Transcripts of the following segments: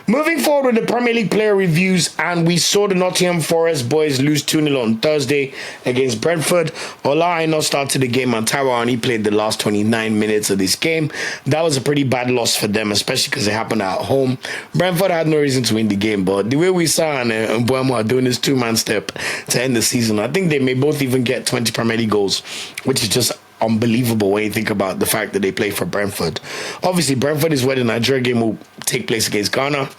Moving forward with the Premier League player reviews, and we saw the Nottingham Forest boys lose 2-0 on Thursday against Brentford. Ola Aina started the game and Taiwo only played the last 29 minutes of this game. That was a pretty bad loss for them, especially because it happened at home. Brentford had no reason to win the game, but the way we saw and Mbuemo are doing this two-man step to end the season, I think they may both even get 20 Premier League goals, which is just unbelievable when you think about the fact that they play for Brentford. Obviously, Brentford is where the Nigeria game will take place against Ghana,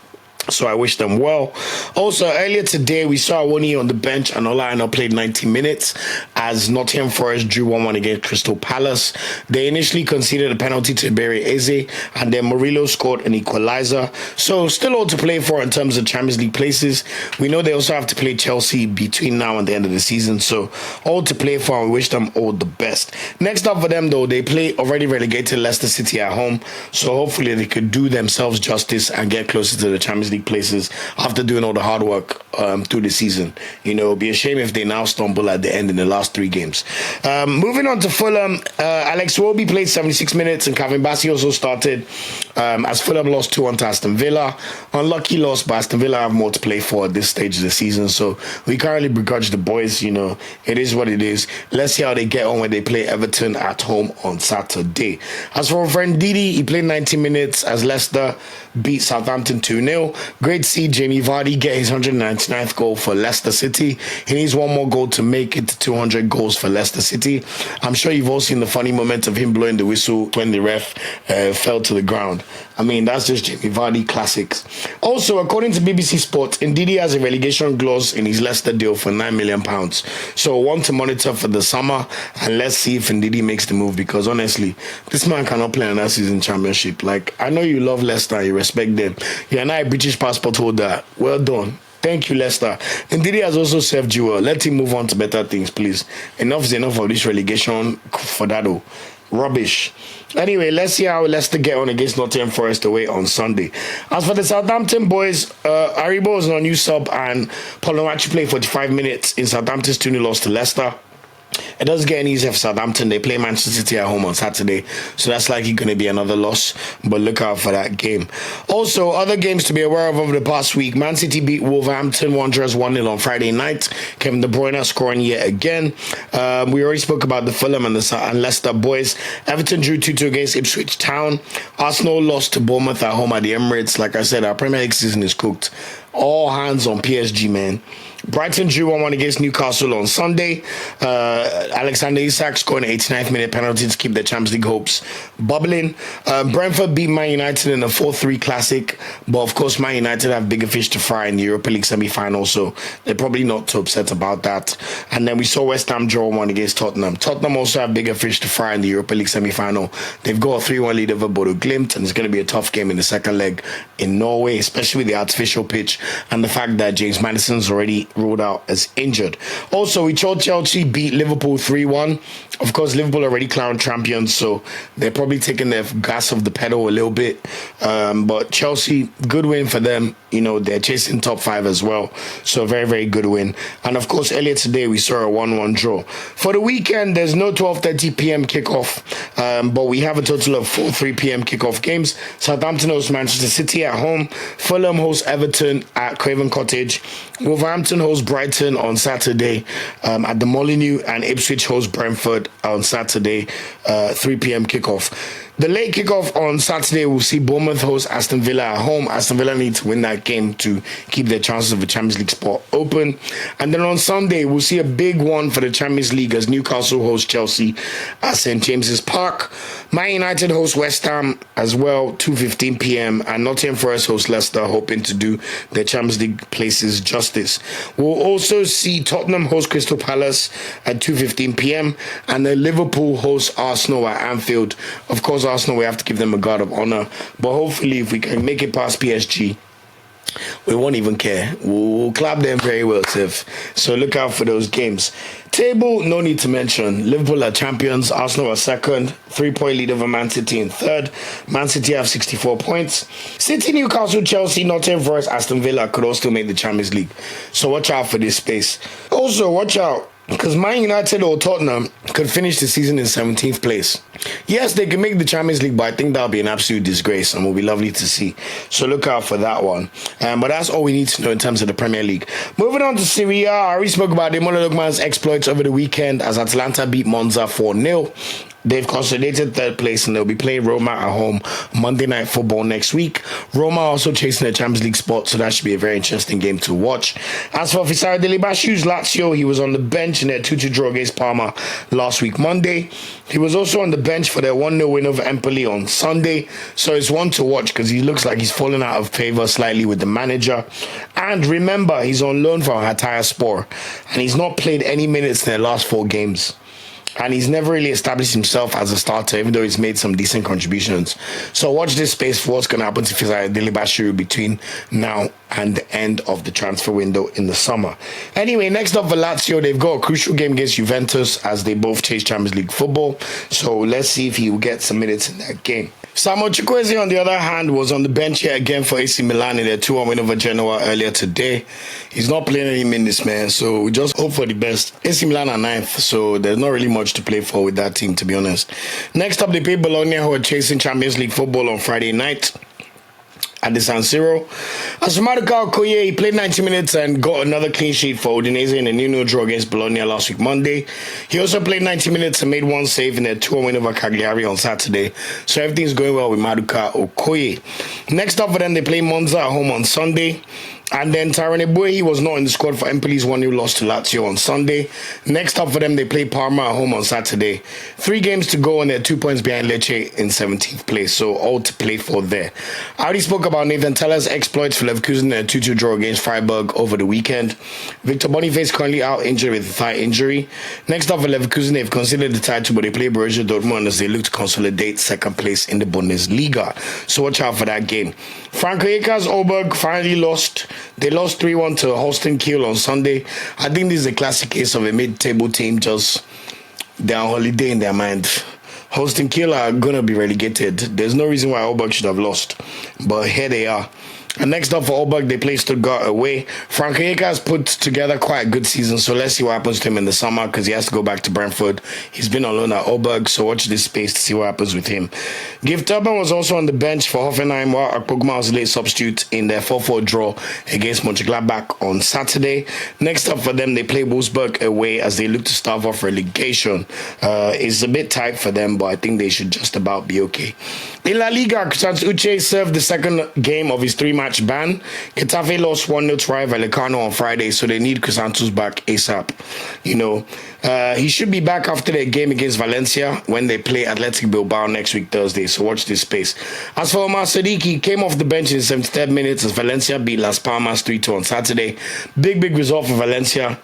so I wish them well. Also, earlier today, we saw Awoni on the bench and Ola Aina played 90 minutes as Nottingham Forest drew 1-1 against Crystal Palace. They initially conceded a penalty to Iberi Eze, and then Murillo scored an equalizer. So, still all to play for in terms of Champions League places. We know they also have to play Chelsea between now and the end of the season, so all to play for, and we wish them all the best. Next up for them, though, they play already relegated Leicester City at home, so hopefully they could do themselves justice and get closer to the Champions League places after doing all the hard work through the season. You know, it'd be a shame if they now stumble at the end in the last 3 games. Moving on to Fulham, Alex Iwobi played 76 minutes and Calvin Bassey also started as Fulham lost 2-1 to Aston Villa. Unlucky loss, but Aston Villa have more to play for at this stage of the season, so we currently begrudge the boys. You know, it is what it is. Let's see how they get on when they play Everton at home on Saturday. As for Wilfred Ndidi, he played 90 minutes as Leicester beat Southampton 2-0. Great to see Jamie Vardy get his 199th goal for Leicester City. He needs one more goal to make it to 200 goals for Leicester City. I'm sure you've all seen the funny moment of him blowing the whistle when the ref fell to the ground. I mean, that's just Jamie Vardy classics. Also, according to BBC Sport, Ndidi has a relegation clause in his Leicester deal for £9 million. So, one to monitor for the summer, and let's see if Ndidi makes the move, because honestly, this man cannot play another season championship. Like, I know you love Leicester, you respect them. You're not a British passport holder. Well done. Thank you, Leicester. Ndidi has also served you well. Let him move on to better things, please. Enough is enough of this relegation for that. Rubbish. Anyway, let's see how Leicester get on against Nottingham Forest away on Sunday. As for the Southampton boys, Aribo was on new sub and Polomachi played 45 minutes in Southampton's 2-0 loss to Leicester. It doesn't get any easier for Southampton. They play Manchester City at home on Saturday, so that's likely going to be another loss, but look out for that game. Also, other games to be aware of over the past week. Man City beat Wolverhampton Wanderers 1-0 on Friday night. Kevin De Bruyne scoring yet again. We already spoke about the Fulham and Leicester boys. Everton drew 2-2 against Ipswich Town. Arsenal lost to Bournemouth at home at the Emirates. Like I said, our Premier League season is cooked. All hands on PSG, man. Brighton drew 1-1 against Newcastle on Sunday. Alexander Isak scored an 89th minute penalty to keep their Champions League hopes bubbling. Brentford beat Man United in a 4-3 classic, but of course Man United have bigger fish to fry in the Europa League semi-final, so they're probably not too upset about that. And then we saw West Ham draw 1 against Tottenham. Tottenham also have bigger fish to fry in the Europa League semi-final. They've got a 3-1 lead over Bodo Glimt, and it's going to be a tough game in the second leg in Norway, especially with the artificial pitch and the fact that James Maddison's already ruled out as injured. Also, we saw Chelsea beat Liverpool 3-1. Of course, Liverpool already crowned champions, so they're probably taking their gas off the pedal a little bit. But Chelsea, good win for them. You know, they're chasing top 5 as well. So very, very good win. And of course, earlier today, we saw a 1-1 draw. For the weekend, there's no 12:30 p.m. kickoff, but we have a total of 4 3 p.m. kickoff games. Southampton hosts Manchester City at home. Fulham hosts Everton at Craven Cottage. Wolverhampton hosts Brighton on Saturday at the Molineux, and Ipswich hosts Brentford on Saturday, 3 p.m. kickoff. The late kickoff on Saturday will see Bournemouth host Aston Villa at home. Aston Villa need to win that game to keep their chances of a Champions League spot open. And then on Sunday, we'll see a big one for the Champions League as Newcastle hosts Chelsea at St. James's Park. Man United hosts West Ham as well, 2:15 p.m. And Nottingham Forest hosts Leicester, hoping to do their Champions League places justice. We'll also see Tottenham host Crystal Palace at 2:15 p.m. And then Liverpool hosts Arsenal at Anfield. Of course, Arsenal, we have to give them a guard of honor, but hopefully if we can make it past PSG, we won't even care. We'll clap them very well, Tiff. So look out for those games. Table, no need to mention. Liverpool are champions. Arsenal are second. 3-point lead over Man City in third. Man City have 64 points. City, Newcastle, Chelsea, Nottingham Forest, Aston Villa could all still make the Champions League. So watch out for this space. Also, watch out. Because Man United or Tottenham could finish the season in 17th place. Yes, they can make the Champions League, but I think that'll be an absolute disgrace and will be lovely to see. So look out for that one. But that's all we need to know in terms of the Premier League. Moving on to Serie A, I already spoke about Demola Lookman's exploits over the weekend as Atalanta beat Monza 4-0. They've consolidated third place and they'll be playing Roma at home Monday Night Football next week. Roma also chasing the Champions League spot, so that should be a very interesting game to watch. As for Cyriel Dessers' Lazio, he was on the bench in their 2-2 draw against Parma last week Monday. He was also on the bench for their 1-0 win over Empoli on Sunday, so it's one to watch because he looks like he's fallen out of favour slightly with the manager. And remember, he's on loan from Hatayspor, and he's not played any minutes in their last 4 games. And he's never really established himself as a starter, even though he's made some decent contributions. So watch this space for what's going to happen to Cyriel Dessers between now and the end of the transfer window in the summer. Anyway, next up for Lazio, they've got a crucial game against Juventus as they both chase Champions League football. So let's see if he will get some minutes in that game. Samuel Chukwueze, on the other hand, was on the bench here again for AC Milan in their 2-1 win over Genoa earlier today. He's not playing any minutes, man, so we just hope for the best. AC Milan are 9th, so there's not really much to play for with that team, to be honest. Next up, they play Bologna, who are chasing Champions League football on Friday night at the San Siro. As for Maduka Okoye, he played 90 minutes and got another clean sheet for Udinese in a 0-0 draw against Bologna last week Monday. He also played 90 minutes and made one save in their 2-1 win over Cagliari on Saturday. So everything's going well with Maduka Okoye. Next up for them, they play Monza at home on Sunday. And then Tyrone Ebuehi was not in the squad for Empoli's 1-0 loss to Lazio on Sunday. Next up for them, they play Parma at home on Saturday. 3 games to go and they're 2 points behind Lecce in 17th place. So all to play for there. I already spoke about Nathen Tella's exploits for Leverkusen in a 2-2 draw against Freiburg over the weekend. Victor Boniface currently out injured with a thigh injury. Next up for Leverkusen, they've considered the title, but they play Borussia Dortmund as they look to consolidate second place in the Bundesliga. So watch out for that game. Franco Eka's Oberg finally lost. They lost 3-1 to Holstein Kiel on Sunday. I think this is a classic case of a mid-table team just they're on holiday in their mind. Holstein Kiel are going to be relegated. There's no reason why Oberg should have lost. But here they are. And next up for Oberg, they play Stuttgart away. Franco Eka has put together quite a good season, so let's see what happens to him in the summer because he has to go back to Brentford. He's been on loan at Oberg, so watch this space to see what happens with him. Gift Urban was also on the bench for Hoffenheim while Akpoguma was late substitute in their 4-4 draw against Mönchengladbach on Saturday. Next up for them, they play Wolfsburg away as they look to stave off relegation. It's a bit tight for them, but I think they should just about be okay. In La Liga, Constance Uche served the second game of his 3-match ban. Getafe lost 1-0 to Rayo Vallecano on Friday, so they need Crisantos back ASAP. He should be back after their game against Valencia when they play Athletic Bilbao next week Thursday, so watch this space. As for Omar Sadiq, he came off the bench in the 73rd minute as Valencia beat Las Palmas 3-2 on Saturday. Big result for Valencia.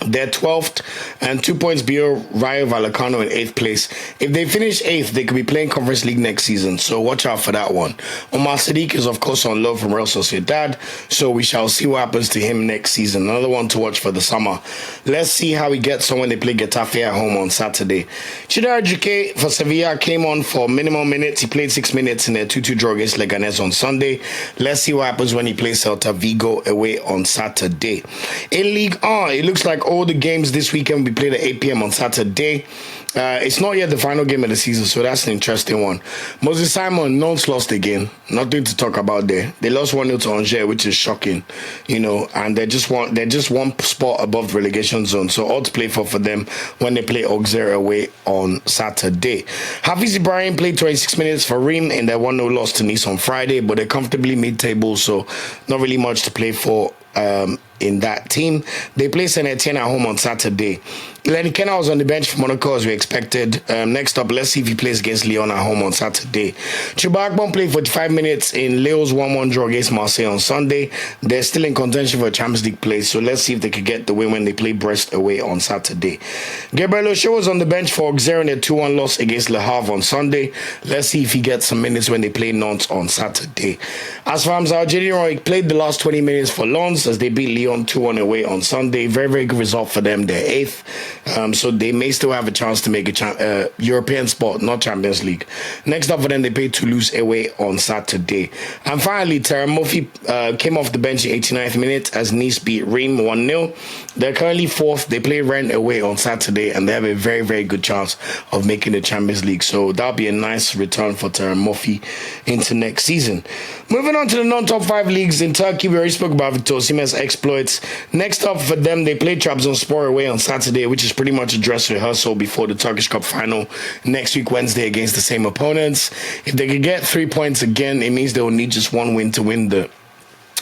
They're 12th and 2 points below Rayo Vallecano in 8th place. If they finish 8th, they could be playing Conference League next season, so watch out for that one. Omar Sadiq is of course on loan from Real Sociedad, so we shall see what happens to him next season. Another one to watch for the summer. Let's see how he gets on when they play Getafe at home on Saturday. Chidera Juke for Sevilla came on for minimum minutes. He played 6 minutes in their 2-2 draw against Leganés on Sunday. Let's see what happens when he plays Celta Vigo away on Saturday. In Ligue 1, it looks like all the games this weekend will be played at 8 p.m. on Saturday. It's not yet the final game of the season, so that's an interesting one. Moses Simon, Nantes lost again. Nothing to talk about there. They lost 1-0 to Angers, which is shocking, and they're just one spot above the relegation zone. So all to play for them when they play Auxerre away on Saturday. Hafiz Ibrahim played 26 minutes for Reims in their 1-0 loss to Nice on Friday, but they're comfortably mid-table, so not really much to play for in that team. They play Saint Etienne at home on Saturday. Lenny Kenna was on the bench for Monaco as we expected. Next up, let's see if he plays against Lyon at home on Saturday. Chuba Akpom played 45 minutes in Leo's 1-1 draw against Marseille on Sunday. They're still in contention for a Champions League place, so let's see if they could get the win when they play Brest away on Saturday. Gabriel Oshie was on the bench for Auxerre in a 2-1 loss against Le Havre on Sunday. Let's see if he gets some minutes when they play Nantes on Saturday. As for Hamza Algeria, he played the last 20 minutes for Lens as they beat Lyon Lyon 2-1 away on Sunday. Very, very good result for them. They're 8th. So they may still have a chance to make a European spot, not Champions League. Next up for them, they play Toulouse away on Saturday. And finally, Murphy came off the bench in 89th minute as Nice beat Reims 1-0. They're currently 4th. They play Rennes away on Saturday, and they have a very, very good chance of making the Champions League. So that'll be a nice return for Murphy into next season. Moving on to the non-top 5 leagues in Turkey, we already spoke about Victor Osimhen's exploits. Next up for them, they play Trabzonspor away on Saturday, which is pretty much a dress rehearsal before the Turkish Cup final next week, Wednesday, against the same opponents. If they could get 3 points again, it means they will need just one win to win the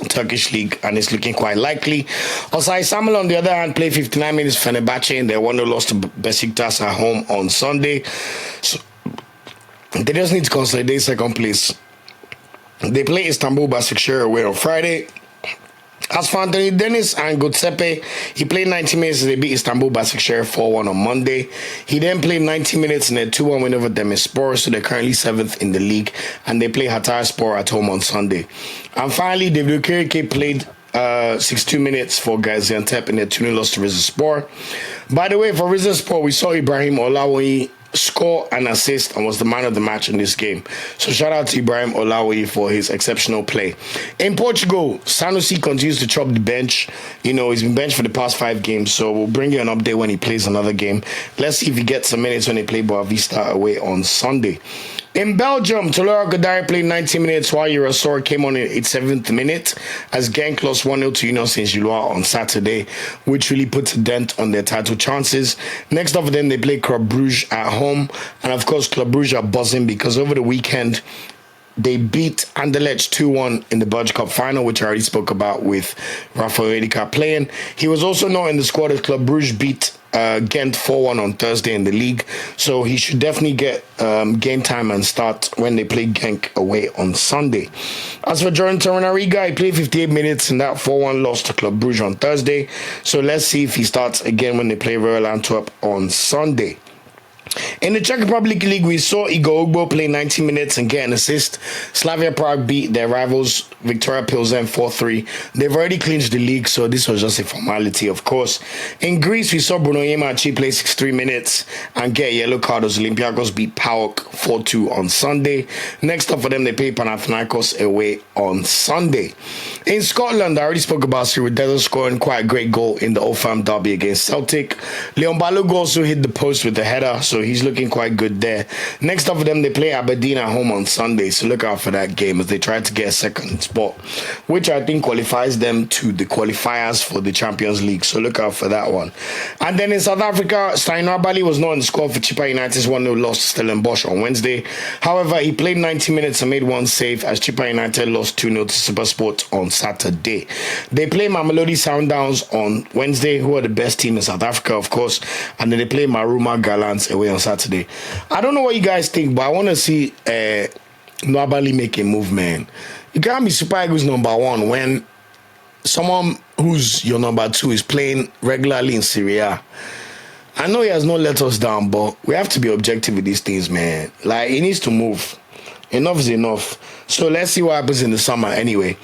Turkish league, and it's looking quite likely. Osay Samuel, on the other hand, played 59 minutes for Fenerbahce, and they 1-0 lost to Besiktas at home on Sunday. So they just need to consolidate second place. They play Istanbul Başakşehir away on Friday. As for Anthony Dennis and Gotsepe, he played 90 minutes as they beat Istanbul Başakşehir 4-1 on Monday. He then played 90 minutes in a 2-1 win over Demirspor, so they're currently 7th in the league, and they play Hatayspor at home on Sunday. And finally, David Okereke played 62 minutes for Gaziantep in a 2-0 loss to Rizespor. By the way, for Rizespor, we saw Ibrahim Olawoyi score and assist and was the man of the match in this game. So shout out to Ibrahim Olawoyi for his exceptional play. In Portugal, Sanusi continues to chop the bench. You know, he's been benched for the past 5 games, so we'll bring you an update when he plays another game. Let's see if he gets some minutes when they play Boa Vista away on Sunday. In Belgium, Tolora Godari played 90 minutes while Urasor came on in its 7th minute as Genk lost 1-0 to Union Saint-Gilloise on Saturday, which really puts a dent on their title chances. Next up for them, they play Club Brugge at home. And of course, Club Brugge are buzzing because over the weekend, they beat Anderlecht 2-1 in the Budge Cup final, which I already spoke about with Rafael Edika playing. He was also not in the squad as Club Brugge beat Ghent 4-1 on Thursday in the league, so he should definitely get game time and start when they play Genk away on Sunday. As for Jordan Torunariga, he played 58 minutes in that 4-1 loss to Club Brugge on Thursday, so let's see if he starts again when they play Royal Antwerp on Sunday. In the Czech Republic League, we saw Igor Ugbo play 90 minutes and get an assist. Slavia Prague beat their rivals Victoria Pilsen 4-3. They've already clinched the league, so this was just a formality, of course. In Greece, we saw Bruno Yemachi play 63 minutes and get a yellow card as Olympiacos beat PAOK 4-2 on Sunday. Next up for them, they play Panathinaikos away on Sunday. In Scotland, I already spoke about Cyriel Dessers scoring quite a great goal in the Old Firm derby against Celtic. Leon Balogun also hit the post with the header, so he's looking quite good there. Next up for them, they play Aberdeen at home on Sunday, so look out for that game as they try to get a second spot, which I think qualifies them to the qualifiers for the Champions League, so look out for that one. And then in South Africa, Stanley Nwabali was not in the squad for Chippa United's 1-0 loss to Stellenbosch on Wednesday. However, he played 90 minutes and made one save as Chippa United lost 2-0 to SuperSport on Saturday. They play Mamelodi Sundowns on Wednesday, who are the best team in South Africa, of course, and then they play Maruma Gallants away on Saturday. I don't know what you guys think, but I want to see Nwabali make a move, man. You can't be Super Eagles number 1 when someone who's your number 2 is playing regularly in Serie A. I know he has not let us down, but we have to be objective with these things, man. Like, he needs to move. Enough is enough. So let's see what happens in the summer anyway.